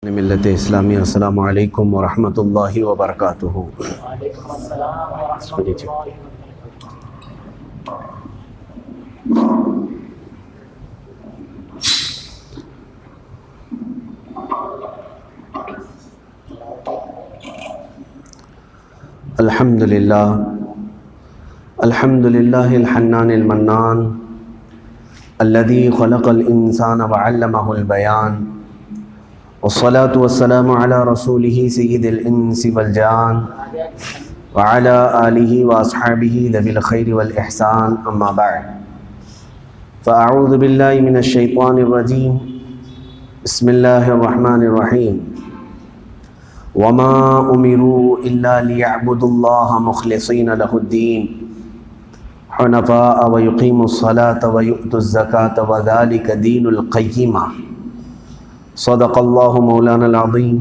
ملت اسلامی السلام علیکم ورحمۃ اللہ وبرکاتہ۔ وعلیکم السلام ورحمۃ اللہ۔ الحمد للہ الحنان المنان الذي خلق الانسان وعلمہ البیان، والصلاة والسلام على رسوله سید الانس والجان وعلى آلہ واصحابہ ذوی الخیر والاحسان، اما بعد فاعوذ باللہ من الشیطان الرجیم، بسم اللہ الرحمن الرحیم۔ وما امروا الا ليعبدوا الله مخلصین لہ الدین حنفاء ويقيموا الصلاة ويؤتوا الزکاة وذلك دین القیمہ۔ صدق اللہ مولانا العظیم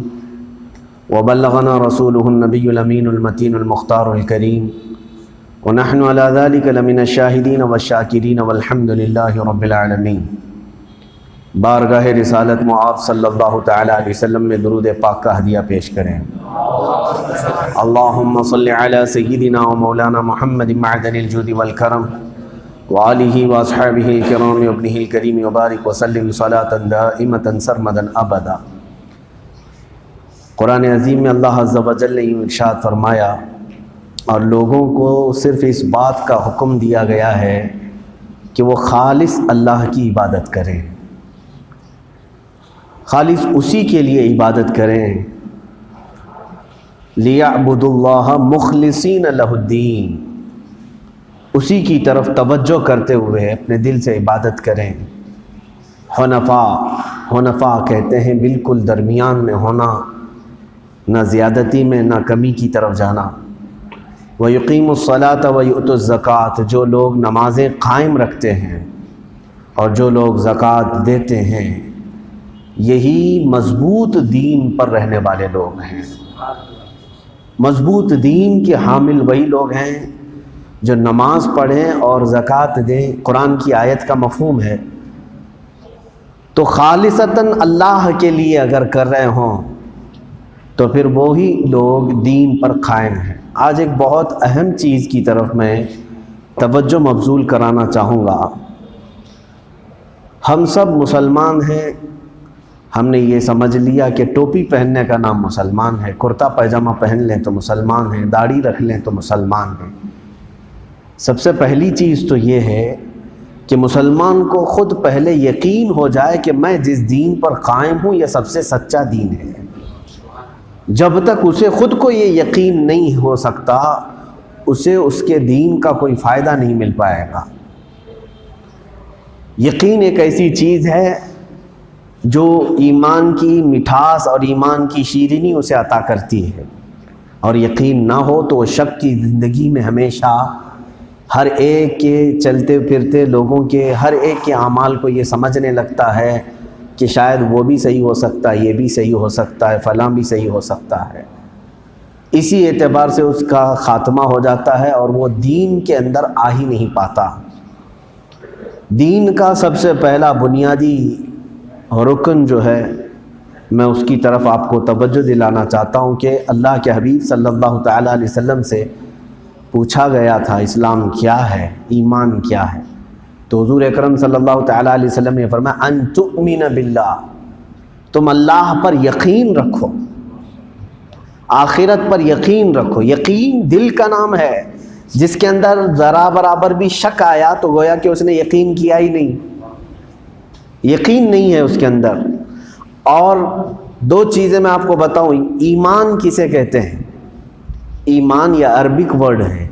وبلغنا رسولہ النبی الامین المتین المختار الکریم، ونحن على ذلك لمن الشاہدین والشاکرین والحمد للہ رب العالمین۔ بارگاہ رسالت معاذ صلی اللہ تعالی علیہ وسلم میں درود پاک کا ہدیہ پیش کریں۔ اللہم صلی علی سیدنا و مولانا محمد معدن الجود والکرم وآلہ واصحابہ الکرام وابنہ الکریم وبارک وسلم صلاۃ دائمۃ سرمدا ابدا۔ قرآن عظیم میں اللہ عز و جل نے ارشاد فرمایا، اور لوگوں کو صرف اس بات کا حکم دیا گیا ہے کہ وہ خالص اللہ کی عبادت کریں، خالص اسی کے لیے عبادت کریں۔ لِيَعْبُدُوا اللَّهَ مُخْلِصِينَ لَهُ الدِّينَ، اسی کی طرف توجہ کرتے ہوئے اپنے دل سے عبادت کریں۔ حنفاء کہتے ہیں بالکل درمیان میں ہونا، نہ زیادتی میں نہ کمی کی طرف جانا۔ وَيُقِيمُوا الصَّلَاةَ وَيُؤْتُوا الزَّكَاةَ، جو لوگ نمازیں قائم رکھتے ہیں اور جو لوگ زکوٰۃ دیتے ہیں، یہی مضبوط دین پر رہنے والے لوگ ہیں۔ مضبوط دین کے حامل وہی لوگ ہیں جو نماز پڑھیں اور زکوٰۃ دیں۔ قرآن کی آیت کا مفہوم ہے تو خالصتاً اللہ کے لیے اگر کر رہے ہوں تو پھر وہی لوگ دین پر قائم ہیں۔ آج ایک بہت اہم چیز کی طرف میں توجہ مبذول کرانا چاہوں گا۔ ہم سب مسلمان ہیں، ہم نے یہ سمجھ لیا کہ ٹوپی پہننے کا نام مسلمان ہے، کرتا پائجامہ پہن لیں تو مسلمان ہیں، داڑھی رکھ لیں تو مسلمان ہیں۔ سب سے پہلی چیز تو یہ ہے کہ مسلمان کو خود پہلے یقین ہو جائے کہ میں جس دین پر قائم ہوں یہ سب سے سچا دین ہے۔ جب تک اسے خود کو یہ یقین نہیں ہو سکتا، اسے اس کے دین کا کوئی فائدہ نہیں مل پائے گا۔ یقین ایک ایسی چیز ہے جو ایمان کی مٹھاس اور ایمان کی شیرینی اسے عطا کرتی ہے، اور یقین نہ ہو تو وہ شک کی زندگی میں ہمیشہ ہر ایک کے چلتے پھرتے لوگوں کے ہر ایک کے اعمال کو یہ سمجھنے لگتا ہے کہ شاید وہ بھی صحیح ہو سکتا ہے، یہ بھی صحیح ہو سکتا ہے، فلاں بھی صحیح ہو سکتا ہے۔ اسی اعتبار سے اس کا خاتمہ ہو جاتا ہے اور وہ دین کے اندر آ ہی نہیں پاتا۔ دین کا سب سے پہلا بنیادی رکن جو ہے، میں اس کی طرف آپ کو توجہ دلانا چاہتا ہوں کہ اللہ کے حبیب صلی اللہ تعالیٰ علیہ وسلم سے پوچھا گیا تھا اسلام کیا ہے، ایمان کیا ہے، تو حضور اکرم صلی اللہ تعالیٰ علیہ وسلم نے فرمایا ان تؤمن باللہ، تم اللہ پر یقین رکھو، آخرت پر یقین رکھو۔ یقین دل کا نام ہے، جس کے اندر ذرا برابر بھی شک آیا تو گویا کہ اس نے یقین کیا ہی نہیں، یقین نہیں ہے اس کے اندر۔ اور دو چیزیں میں آپ کو بتاؤں، ایمان کسے کہتے ہیں؟ ایمان یا عربک ورڈ ہے،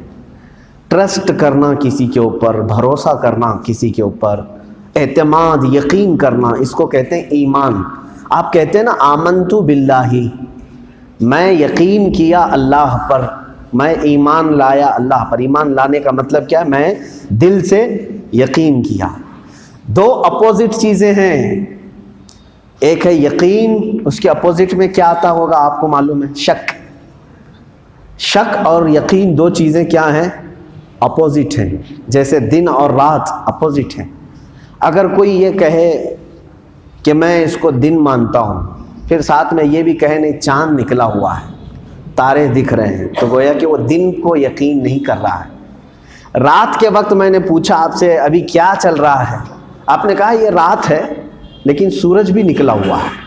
ٹرسٹ کرنا کسی کے اوپر، بھروسہ کرنا کسی کے اوپر، اعتماد یقین کرنا، اس کو کہتے ہیں ایمان۔ آپ کہتے ہیں نا آمنت باللہ، میں یقین کیا اللہ پر، میں ایمان لایا اللہ پر۔ ایمان لانے کا مطلب کیا ہے؟ میں دل سے یقین کیا۔ دو اپوزٹ چیزیں ہیں، ایک ہے یقین، اس کے اپوزٹ میں کیا آتا ہوگا آپ کو معلوم ہے؟ شک۔ شک اور یقین دو چیزیں کیا ہیں؟ اپوزٹ ہیں، جیسے دن اور رات اپوزٹ ہیں۔ اگر کوئی یہ کہے کہ میں اس کو دن مانتا ہوں پھر ساتھ میں یہ بھی کہے نہیں چاند نکلا ہوا ہے، تارے دکھ رہے ہیں، تو گویا کہ وہ دن کو یقین نہیں کر رہا ہے۔ رات کے وقت میں نے پوچھا آپ سے ابھی کیا چل رہا ہے، آپ نے کہا یہ رات ہے لیکن سورج بھی نکلا ہوا ہے۔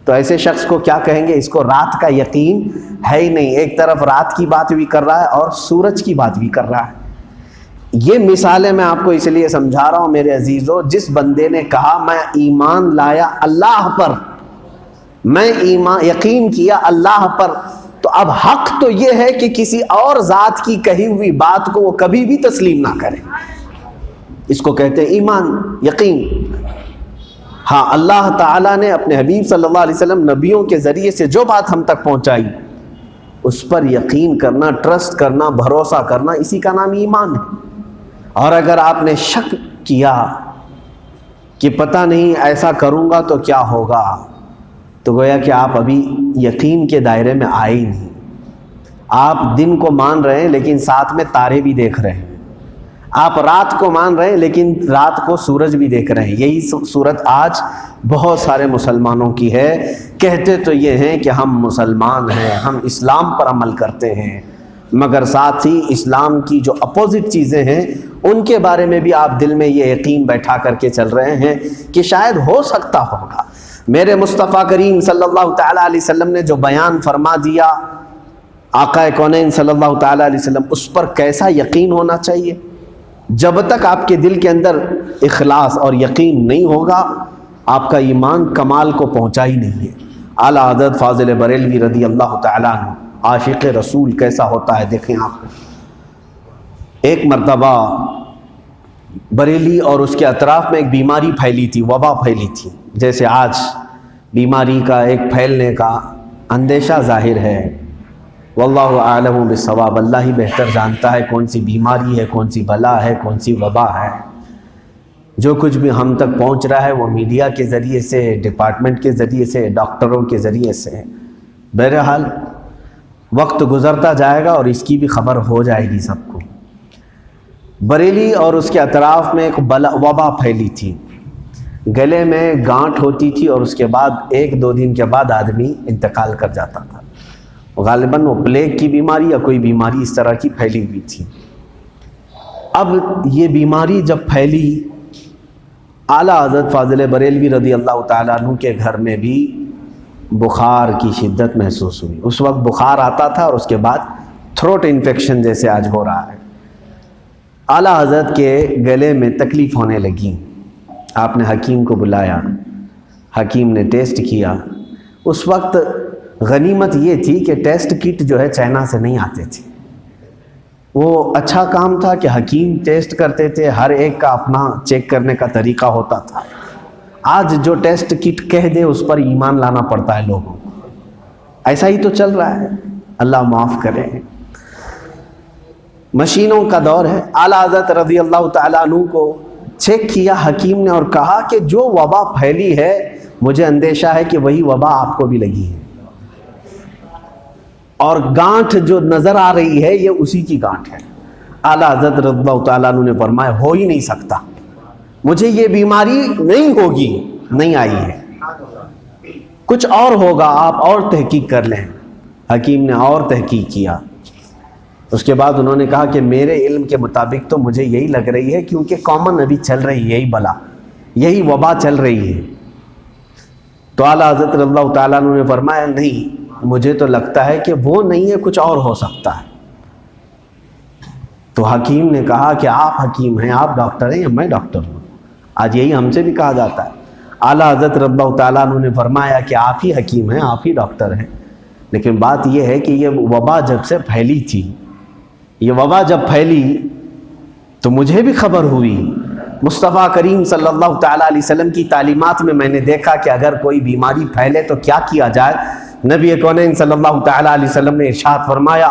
تو ایسے شخص کو کیا کہیں گے؟ اس کو رات کا یقین ہے ہی نہیں، ایک طرف رات کی بات بھی کر رہا ہے اور سورج کی بات بھی کر رہا ہے۔ یہ مثالیں میں آپ کو اس لیے سمجھا رہا ہوں میرے عزیزو، جس بندے نے کہا میں ایمان لایا اللہ پر، میں یقین کیا اللہ پر، تو اب حق تو یہ ہے کہ کسی اور ذات کی کہی ہوئی بات کو وہ کبھی بھی تسلیم نہ کرے۔ اس کو کہتے ہیں ایمان، یقین۔ ہاں، اللہ تعالیٰ نے اپنے حبیب صلی اللہ علیہ وسلم نبیوں کے ذریعے سے جو بات ہم تک پہنچائی اس پر یقین کرنا، ٹرسٹ کرنا، بھروسہ کرنا، اسی کا نام ایمان ہے۔ اور اگر آپ نے شک کیا کہ پتہ نہیں ایسا کروں گا تو کیا ہوگا، تو گویا کہ آپ ابھی یقین کے دائرے میں آئے ہی نہیں۔ آپ دن کو مان رہے ہیں لیکن ساتھ میں تارے بھی دیکھ رہے ہیں، آپ رات کو مان رہے ہیں لیکن رات کو سورج بھی دیکھ رہے ہیں۔ یہی صورت آج بہت سارے مسلمانوں کی ہے۔ کہتے تو یہ ہیں کہ ہم مسلمان ہیں، ہم اسلام پر عمل کرتے ہیں، مگر ساتھ ہی اسلام کی جو اپوزٹ چیزیں ہیں ان کے بارے میں بھی آپ دل میں یہ یقین بیٹھا کر کے چل رہے ہیں کہ شاید ہو سکتا ہوگا۔ میرے مصطفیٰ کریم صلی اللہ تعالیٰ علیہ وسلم نے جو بیان فرما دیا آقا کونین صلی اللہ تعالیٰ علیہ وسلم، اس پر کیسا یقین ہونا چاہیے۔ جب تک آپ کے دل کے اندر اخلاص اور یقین نہیں ہوگا آپ کا ایمان کمال کو پہنچا ہی نہیں ہے۔ اعلیٰ حضرت فاضل بریلوی رضی اللہ تعالیٰ عنہ، عاشق رسول کیسا ہوتا ہے دیکھیں آپ۔ ایک مرتبہ بریلی اور اس کے اطراف میں ایک بیماری پھیلی تھی، وبا پھیلی تھی، جیسے آج بیماری کا ایک پھیلنے کا اندیشہ ظاہر ہے۔ واللہ اعلم بالصواب، اللہ ہی بہتر جانتا ہے کون سی بیماری ہے، کون سی بلا ہے، کون سی وبا ہے۔ جو کچھ بھی ہم تک پہنچ رہا ہے وہ میڈیا کے ذریعے سے، ڈپارٹمنٹ کے ذریعے سے، ڈاکٹروں کے ذریعے سے۔ بہرحال وقت گزرتا جائے گا اور اس کی بھی خبر ہو جائے گی سب کو۔ بریلی اور اس کے اطراف میں ایک وبا پھیلی تھی، گلے میں گانٹھ ہوتی تھی اور اس کے بعد 1-2 دن کے بعد آدمی انتقال کر جاتا تھا۔ غالباً وہ پلیگ کی بیماری یا کوئی بیماری اس طرح کی پھیلی ہوئی تھی۔ اب یہ بیماری جب پھیلی، اعلیٰ حضرت فاضل بریلوی رضی اللہ تعالیٰ عنہ کے گھر میں بھی بخار کی شدت محسوس ہوئی۔ اس وقت بخار آتا تھا اور اس کے بعد تھروٹ انفیکشن جیسے آج ہو رہا ہے۔ اعلیٰ حضرت کے گلے میں تکلیف ہونے لگی۔ آپ نے حکیم کو بلایا، حکیم نے ٹیسٹ کیا۔ اس وقت غنیمت یہ تھی کہ ٹیسٹ کٹ جو ہے چائنا سے نہیں آتے تھے۔ وہ اچھا کام تھا کہ حکیم ٹیسٹ کرتے تھے، ہر ایک کا اپنا چیک کرنے کا طریقہ ہوتا تھا۔ آج جو ٹیسٹ کٹ کہہ دے اس پر ایمان لانا پڑتا ہے لوگوں کو۔ ایسا ہی تو چل رہا ہے، اللہ معاف کرے۔ مشینوں کا دور ہے۔ اعلیٰ حضرت رضی اللہ تعالیٰ عنہ کو چیک کیا حکیم نے اور کہا کہ جو وبا پھیلی ہے مجھے اندیشہ ہے کہ وہی وبا آپ کو بھی لگی ہے، اور گانٹھ جو نظر آ رہی ہے یہ اسی کی گانٹھ ہے۔ اعلیٰ حضرت رضی اللہ تعالیٰ عنہ نے فرمایا ہو ہی نہیں سکتا، مجھے یہ بیماری نہیں ہوگی، نہیں آئی ہے، کچھ اور ہوگا، آپ اور تحقیق کر لیں۔ حکیم نے اور تحقیق کیا۔ اس کے بعد انہوں نے کہا کہ میرے علم کے مطابق تو مجھے یہی لگ رہی ہے، کیونکہ کامن ابھی چل رہی ہے، یہی بلا، یہی وبا چل رہی ہے۔ تو اعلیٰ حضرت رضی اللہ تعالیٰ عنہ نے فرمایا نہیں، مجھے تو لگتا ہے کہ وہ نہیں ہے، کچھ اور ہو سکتا ہے۔ تو حکیم نے کہا کہ آپ حکیم ہیں، آپ ڈاکٹر ہیں یا میں ڈاکٹر ہوں؟ آج یہی ہم سے بھی کہا جاتا ہے۔ اعلیٰ حضرت رضی اللہ تعالیٰ عنہ نے فرمایا کہ آپ ہی حکیم ہیں، آپ ہی ڈاکٹر ہیں، لیکن بات یہ ہے کہ یہ وبا جب سے پھیلی تھی، یہ وبا جب پھیلی تو مجھے بھی خبر ہوئی۔ مصطفیٰ کریم صلی اللہ تعالیٰ علیہ وسلم کی تعلیمات میں میں نے دیکھا کہ اگر کوئی بیماری پھیلے تو کیا کیا جائے۔ نبی کونین صلی اللہ تعالیٰ علیہ وسلم نے ارشاد فرمایا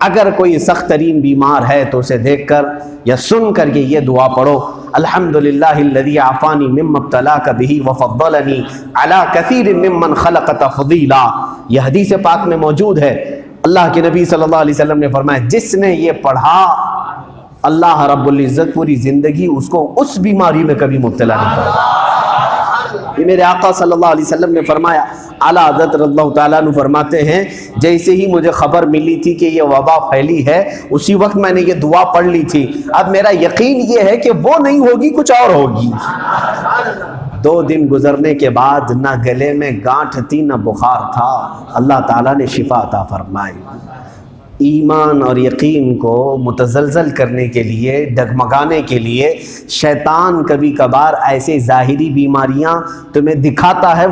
اگر کوئی سخت ترین بیمار ہے تو اسے دیکھ کر یا سن کر کے یہ دعا پڑھو، الحمدللہ الذی عافانی مما ابتلاک بہ وفضلنی علی کثیر ممن خلق تفضیلا۔ یہ حدیث پاک میں موجود ہے۔ اللہ کے نبی صلی اللہ علیہ وسلم نے فرمایا جس نے یہ پڑھا اللہ رب العزت پوری زندگی اس کو اس بیماری میں کبھی مبتلا نہیں کرے۔ یہ میرے آقا صلی اللہ علیہ وسلم نے فرمایا. اعلیٰ حضرت رضی اللہ تعالیٰ عنہ فرماتے ہیں جیسے ہی مجھے خبر ملی تھی کہ یہ وبا پھیلی ہے اسی وقت میں نے یہ دعا پڑھ لی تھی. اب میرا یقین یہ ہے کہ وہ نہیں ہوگی کچھ اور ہوگی. 2 دن گزرنے کے بعد نہ گلے میں گانٹھ تھی نہ بخار تھا. اللہ تعالیٰ نے شفا عطا فرمائی. ایمان اور یقین کو متزلزل کرنے کے لیے، ڈگمگانے کے لیے شیطان کبھی کبھار ایسے ظاہری بیماریاں تمہیں دکھاتا ہے